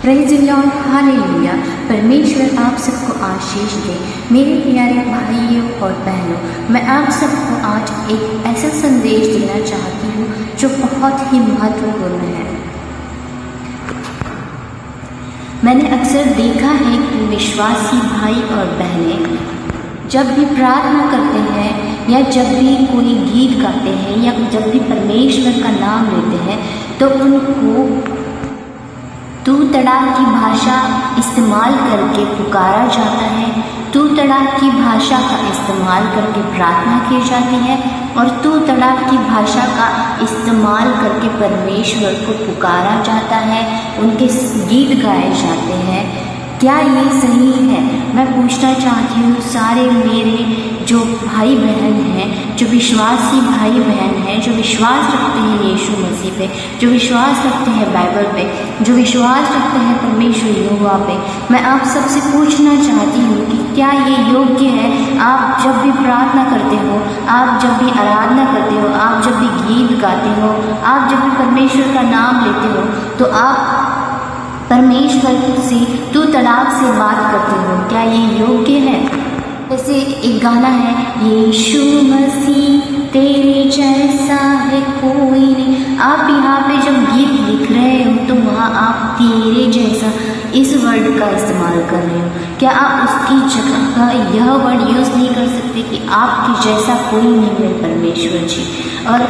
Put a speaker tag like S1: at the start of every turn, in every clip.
S1: Praise the Lord, hallelujah. परमेश्वर आप सबको आशीष दे। मेरे प्यारे भाइयों और बहनों, मैं आप सबको आज एक ऐसा संदेश देना चाहती हूँ जो बहुत ही महत्वपूर्ण है। मैंने अक्सर देखा है कि विश्वासी भाई और बहनें जब भी प्रार्थना करते हैं या जब भी कोई गीत गाते हैं या जब भी परमेश्वर का नाम लेते हैं तो उनको तू तड़ाक की भाषा इस्तेमाल करके पुकारा जाता है। तू तड़ाक की भाषा का इस्तेमाल करके प्रार्थना की जाती है और तू तड़ाक की भाषा का इस्तेमाल करके परमेश्वर को पुकारा जाता है, उनके गीत गाए जाते हैं। क्या ये सही है? मैं पूछना चाहती हूँ सारे मेरे जो भाई बहन हैं, जो विश्वासी भाई बहन हैं, जो विश्वास रखते हैं यीशु मसीह पे, जो विश्वास रखते हैं बाइबल पे, जो विश्वास रखते हैं परमेश्वर यहोवा पे, मैं आप सबसे पूछना चाहती हूँ कि क्या ये योग्य है? आप जब भी प्रार्थना करते हो, आप जब भी आराधना करते हो, आप जब भी गीत गाते हो, आप जब भी परमेश्वर का नाम लेते हो तो आप परमेश्वर से तू तड़ाक से बात करते हो। क्या ये योग्य है? जैसे एक गाना है, यीशु मसीह तेरे जैसा है कोई नहीं। आप यहाँ पे जब गीत लिख रहे हो तो वहाँ आप तेरे जैसा इस वर्ड का इस्तेमाल कर रहे हो। क्या आप उसकी जगह यह वर्ड यूज़ नहीं कर सकते कि आपके जैसा कोई नहीं है परमेश्वर जी? और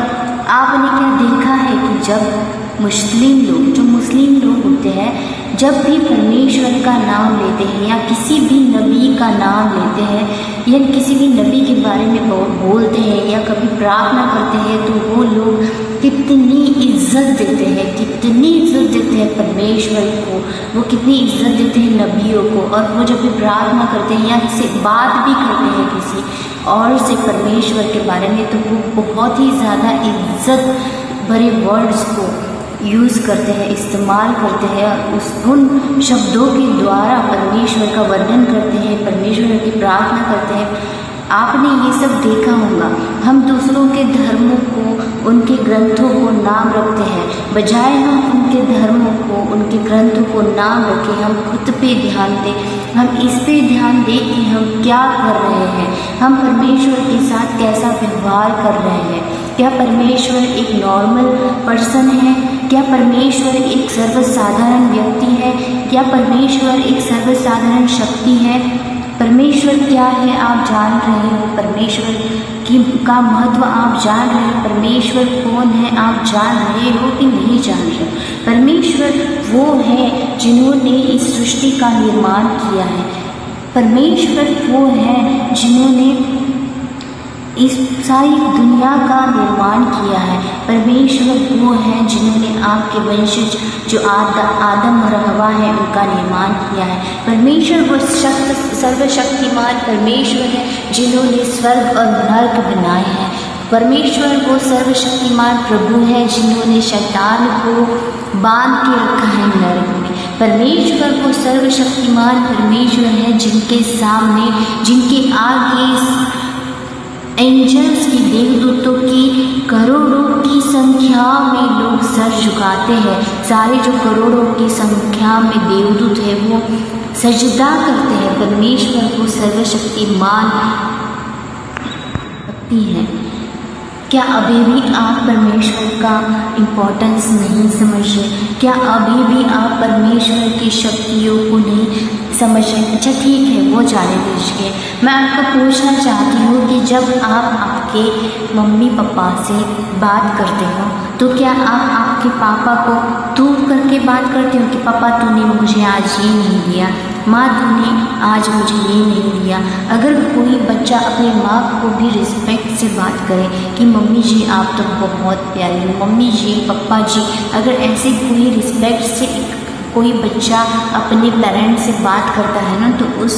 S1: आपने क्या देखा है कि जब जो मुस्लिम लोग होते हैं, जब भी परमेश्वर का नाम लेते हैं या किसी भी नबी का नाम लेते हैं या किसी भी नबी के बारे में बोलते हैं या कभी प्रार्थना करते हैं तो वो लोग कितनी इज्जत देते हैं, कितनी इज्जत देते हैं परमेश्वर को, वो कितनी इज्जत देते हैं नबियों को। और वो जब भी प्रार्थना करते हैं या किसी बात भी करते हैं किसी और से परमेश्वर के बारे में तो वो बहुत ही ज़्यादा इज्जत भरे वर्ड्स को यूज़ करते हैं, इस्तेमाल करते हैं और उन शब्दों के द्वारा परमेश्वर का वर्णन करते हैं, परमेश्वर की प्रार्थना करते हैं। आपने ये सब देखा होगा। हम दूसरों के धर्मों को, उनके ग्रंथों को नाम रखते हैं, बजाय हम उनके धर्मों को, उनके ग्रंथों को नाम रखें, हम खुद पे ध्यान दें, हम इस पे ध्यान दें कि हम क्या कर रहे हैं, हम परमेश्वर के साथ कैसा व्यवहार कर रहे हैं। क्या परमेश्वर एक नॉर्मल पर्सन है? क्या परमेश्वर एक सर्वसाधारण व्यक्ति है? क्या परमेश्वर एक सर्वसाधारण शक्ति है? परमेश्वर क्या है आप जान रहे हो? परमेश्वर का महत्व आप जान रहे हो? परमेश्वर कौन है आप जान रहे हो कि नहीं जान रहे? परमेश्वर वो है जिन्होंने इस सृष्टि का निर्माण किया है। परमेश्वर वो है जिन्होंने इस सारी दुनिया का निर्माण किया है। परमेश्वर वो है जिन्होंने आपके वंशज जो आदम और हवा है उनका निर्माण किया है। परमेश्वर वो सर्वशक्तिमान परमेश्वर है जिन्होंने स्वर्ग और नर्क बनाए हैं। परमेश्वर वो सर्वशक्तिमान प्रभु है जिन्होंने शैतान को बांध के रखा है नर्क में। परमेश्वर वो सर्वशक्तिमान परमेश्वर है जिनके सामने, जिनके आगे एंजल्स की, देवदूतों की करोड़ों की संख्या में लोग सर झुकाते हैं। सारे जो करोड़ों की संख्या में देवदूत है वो सजदा करते हैं। परमेश्वर को सर्वशक्तिमान शक्ति है। क्या अभी भी आप परमेश्वर का इम्पोर्टेंस नहीं समझ रहे? क्या अभी भी आप परमेश्वर की शक्तियों को नहीं समझ रहे? अच्छा ठीक है, वो जाने दीजिए। मैं आपको पूछना चाहती हूँ कि जब आप आपके मम्मी पापा से बात करते हो तो क्या आप आपके पापा को तू करके बात करते हो कि पापा तूने मुझे आज ये नहीं दिया, माँ तूने आज मुझे ये नहीं दिया? अगर कोई बच्चा अपनी माँ को भी रिस्पेक्ट से बात करे कि मम्मी जी आप तो बहुत प्यारी हो, मम्मी जी, पापा जी, अगर ऐसे कोई रिस्पेक्ट से कोई बच्चा अपने पेरेंट्स से बात करता है ना तो उस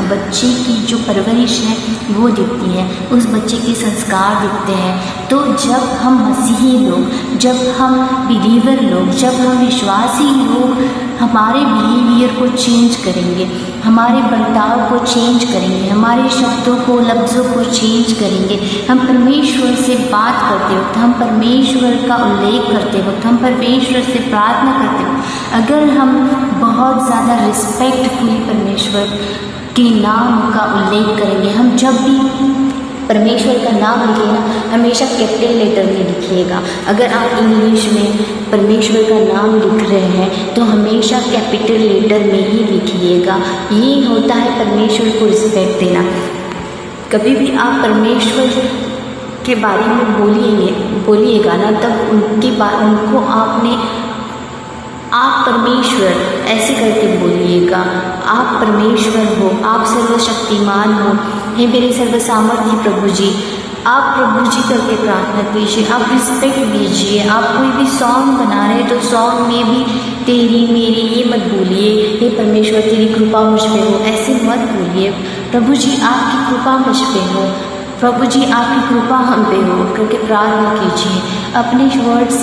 S1: बच्चे की जो परवरिश है वो दिखती है, उस बच्चे के संस्कार दिखते हैं। तो जब हम मसीही लोग, जब हम बिलीवर लोग, जब हम विश्वासी लोग हमारे बिहेवियर को चेंज करेंगे, हमारे बर्ताव को चेंज करेंगे, हमारे शब्दों को, लफ्ज़ों को चेंज करेंगे। हम परमेश्वर से बात करते वक्त, हम परमेश्वर का उल्लेख करते वक्त, हम परमेश्वर से प्रार्थना करते वक्त अगर हम बहुत ज़्यादा रिस्पेक्टफुली परमेश्वर के नाम का उल्लेख करेंगे, हम जब भी परमेश्वर का नाम लिखिए ना, हमेशा कैपिटल लेटर में लिखिएगा। अगर आप इंग्लिश में परमेश्वर का नाम लिख रहे हैं तो हमेशा कैपिटल लेटर में ही लिखिएगा। ये होता है परमेश्वर को रिस्पेक्ट देना। कभी भी आप परमेश्वर के बारे में बोलिएगा ना, तब उनको आप परमेश्वर ऐसे करके बोलिएगा। आप परमेश्वर हो, आप सर्वशक्तिमान हो, हे मेरे सर्वसामर्थ्य प्रभु जी। आप प्रभु जी करके प्रार्थना कीजिए, आप रिस्पेक्ट दीजिए। आप कोई भी सॉन्ग बना रहे हैं तो सॉन्ग में भी तेरी मेरी ये मत बोलिए, हे परमेश्वर तेरी कृपा मुझ पे हो, ऐसे मत बोलिए। प्रभु जी आपकी कृपा मुझ पे हो, प्रभु जी आपकी कृपा हम पे हो करके प्रार्थना कीजिए। अपने वर्ड्स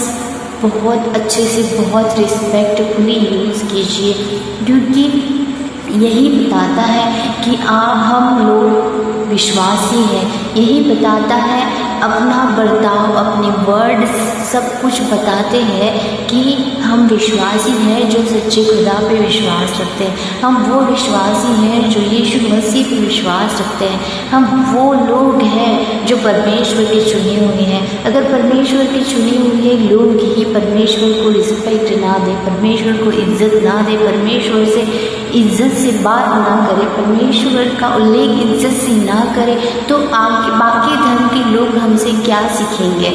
S1: बहुत अच्छे से, बहुत रिस्पेक्टफुली यूज़ कीजिए, क्योंकि यही बताता है कि हम लोग विश्वासी हैं। यही बताता है, अपना बर्ताव, अपने वर्ड सब कुछ बताते हैं कि हम विश्वासी हैं जो सच्चे खुदा पे विश्वास रखते हैं। हम वो विश्वासी हैं जो यीशु मसीह पे विश्वास रखते हैं। हम वो लोग हैं जो परमेश्वर के चुने हुए हैं। अगर परमेश्वर के चुने हुए लोग ही परमेश्वर को रिस्पेक्ट ना दे, परमेश्वर को इज्जत ना दे, परमेश्वर से इज्जत से बात ना करे, परमेश्वर का उल्लेख इज्जत से ना करे, तो आगे बाकी धर्म के लोग हमसे क्या सीखेंगे।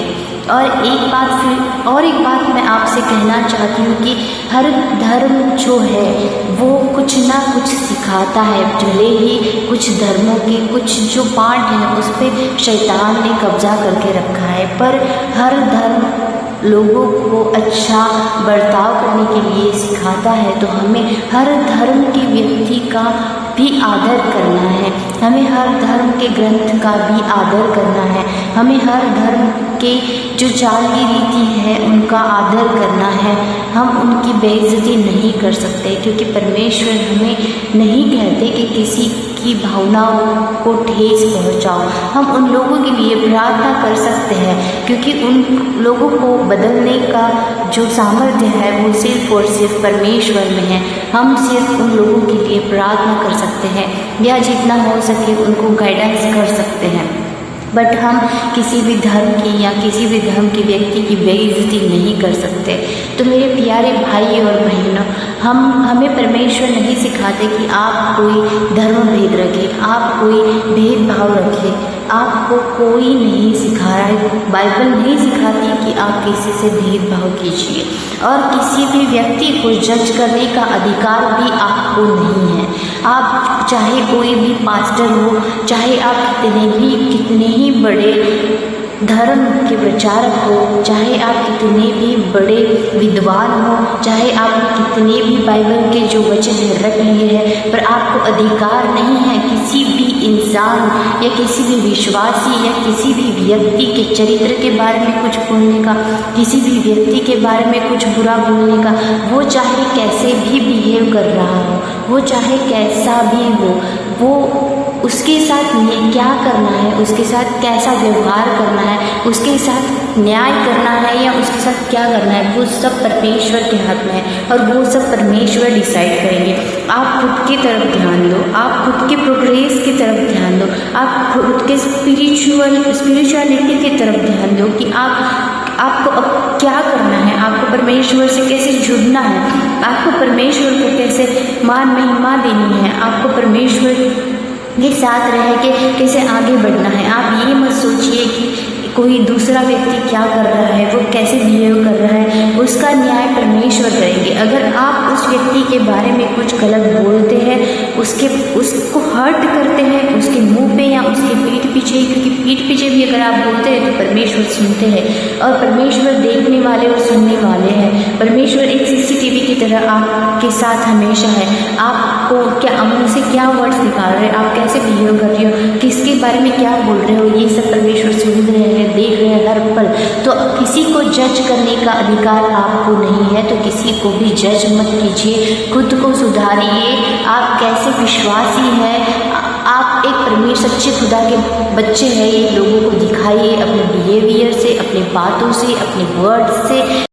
S1: और एक बात मैं आपसे कहना चाहती हूँ कि हर धर्म जो है वो कुछ ना कुछ सिखाता है। भले ही कुछ धर्मों के कुछ जो पार्ट हैं उस पर शैतान ने कब्जा करके रखा है, पर हर धर्म लोगों को अच्छा बर्ताव करने के लिए सिखाता है। तो हमें हर धर्म के व्यक्ति का भी आदर करना है, हमें हर धर्म के ग्रंथ का भी आदर करना है, हमें हर धर्म के जो चाल की रीति है उनका आदर करना है। हम उनकी बेइज्जती नहीं कर सकते, क्योंकि परमेश्वर हमें नहीं कहते कि किसी की भावनाओं को ठेस पहुंचाओ। हम उन लोगों के लिए प्रार्थना कर सकते हैं, क्योंकि उन लोगों को बदलने का जो सामर्थ्य है वो सिर्फ और सिर्फ परमेश्वर में है। हम सिर्फ उन लोगों के लिए प्रार्थना कर सकते हैं या जितना हो सके उनको गाइडेंस कर सकते हैं, बट हम किसी भी धर्म की या किसी भी धर्म के व्यक्ति की बेइज्जती नहीं कर सकते। तो मेरे प्यारे भाई और बहनों, हमें परमेश्वर नहीं सिखाते कि आप कोई धर्म भेद रखें, आप कोई भेदभाव रखें। आपको कोई नहीं सिखा रहा है, बाइबल नहीं सिखाती कि आप किसी से भेदभाव कीजिए, और किसी भी व्यक्ति को जज करने का अधिकार भी आपको नहीं है। आप चाहे कोई भी पास्टर हो, चाहे आप कितने ही बड़े धर्म के प्रचारक हो, चाहे आप कितने भी बड़े विद्वान हो, चाहे आप कितने भी बाइबल के जो वचन रख लिए हैं, पर आपको अधिकार नहीं है किसी भी इंसान या किसी भी विश्वासी या किसी भी व्यक्ति के चरित्र के बारे में कुछ बोलने का, किसी भी व्यक्ति के बारे में कुछ बुरा बोलने का। वो चाहे कैसे भी बिहेव कर रहा हो, वो चाहे कैसा भी हो, वो उसके साथ क्या करना है, उसके साथ कैसा व्यवहार करना है, उसके साथ न्याय करना है या उसके साथ क्या करना है, वो सब परमेश्वर के हाथ में है, और वो सब परमेश्वर डिसाइड करेंगे। आप खुद की तरफ ध्यान दो, आप खुद के प्रोग्रेस की तरफ ध्यान दो, आप खुद के स्पिरिचुअलिटी की तरफ ध्यान दो कि आपको अब क्या करना है, आपको परमेश्वर से कैसे जुड़ना है, आपको परमेश्वर को कैसे मान महिमा देनी है, आपको परमेश्वर के साथ रह के कैसे आगे बढ़ना है। आप ये मत सोचिए कि कोई दूसरा व्यक्ति क्या कर रहा है, वो कैसे बिहेव कर रहा है, उसका न्याय परमेश्वर करेंगे। अगर आप उस व्यक्ति के बारे में कुछ गलत बोलते हैं, उसको हर्ट करते हैं उसके मुंह पे या उसके पीठ पीछे, क्योंकि पीठ पीछे भी अगर आप बोलते हैं तो परमेश्वर सुनते हैं, और परमेश्वर देखने वाले और सुनने वाले हैं। परमेश्वर एक CCTV की तरह तरह आपके साथ हमेशा है। आपको क्या मुँह से क्या वर्ड्स निकाल रहे हैं, आप कैसे बिहेव कर रहे हो, किसके बारे में क्या बोल रहे हो, ये सब परमेश्वर सुन रहे हैं, देख रहे हैं हर पल। तो किसी को जज करने का अधिकार आपको नहीं है, तो किसी को भी जज मत कीजिए, खुद को सुधारिए। आप कैसे विश्वासी हैं, आप एक परमेश्वर सच्चे खुदा के बच्चे हैं, ये लोगों को दिखाइए अपने बिहेवियर से, अपनी बातों से, अपने वर्ड्स से।